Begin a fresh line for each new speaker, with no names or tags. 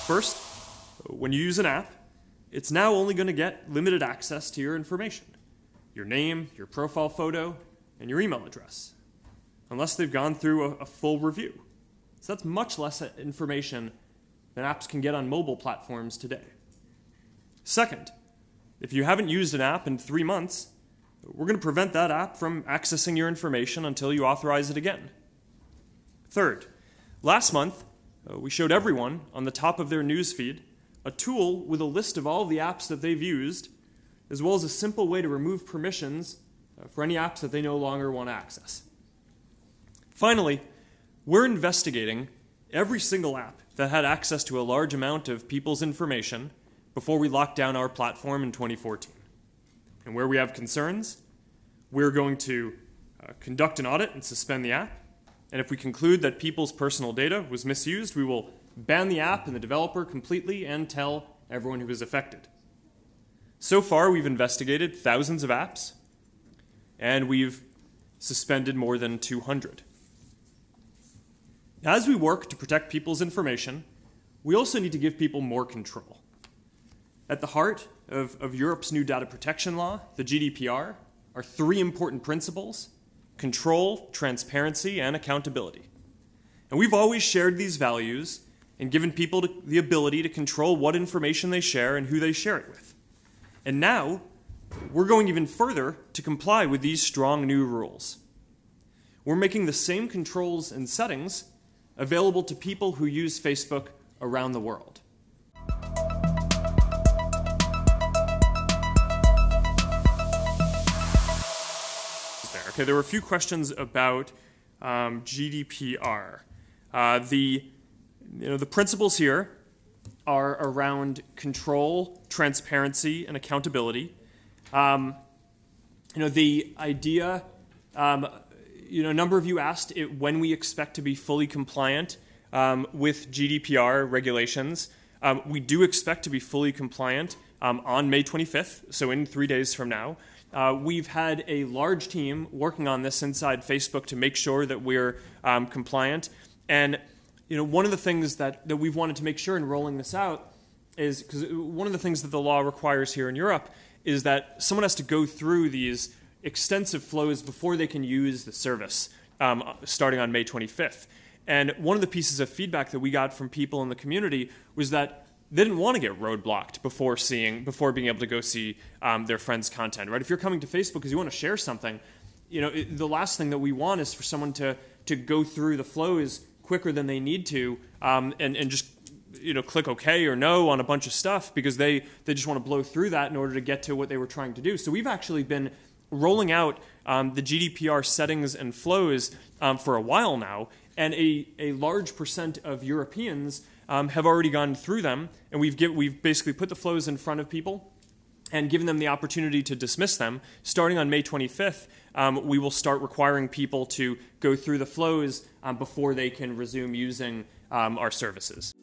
First, when you use an app, it's now only going to get limited access to your information, your name, your profile photo, and your email address, unless they've gone through a full review. So that's much less information than apps can get on mobile platforms today. Second, if you haven't used an app in 3 months, we're going to prevent that app from accessing your information until you authorize it again. Third, last month, we showed everyone on the top of their newsfeed a tool with a list of all the apps that they've used, as well as a simple way to remove permissions for any apps that they no longer want to access. Finally, we're investigating every single app that had access to a large amount of people's information before we locked down our platform in 2014. And where we have concerns, we're going to conduct an audit and suspend the app. And if we conclude that people's personal data was misused, we will ban the app and the developer completely and tell everyone who is affected. So far, we've investigated thousands of apps, and we've suspended more than 200. As we work to protect people's information, we also need to give people more control. At the heart of Europe's new data protection law, the GDPR, are 3 important principles: control, transparency, and accountability. And we've always shared these values and given people the ability to control what information they share and who they share it with. And now, we're going even further to comply with these strong new rules. We're making the same controls and settings available to people who use Facebook around the world. Okay, there were a few questions about GDPR. The principles here are around control, transparency, and accountability. The idea, a number of you asked when we expect to be fully compliant with GDPR regulations. We do expect to be fully compliant on May 25th, so in 3 days from now. We've had a large team working on this inside Facebook to make sure that we're compliant. And one of the things that we've wanted to make sure in rolling this out is, because one of the things that the law requires here in Europe is that someone has to go through these extensive flows before they can use the service, starting on May 25th. And one of the pieces of feedback that we got from people in the community was that they didn't want to get roadblocked before being able to go see their friends' content. Right? If you're coming to Facebook because you want to share something, the last thing that we want is for someone to go through the flows quicker than they need to, and just click OK or no on a bunch of stuff because they just want to blow through that in order to get to what they were trying to do. So we've actually been rolling out the GDPR settings and flows for a while now, and a large percent of Europeans have already gone through them, and we've basically put the flows in front of people and given them the opportunity to dismiss them. Starting on May 25th, we will start requiring people to go through the flows before they can resume using our services.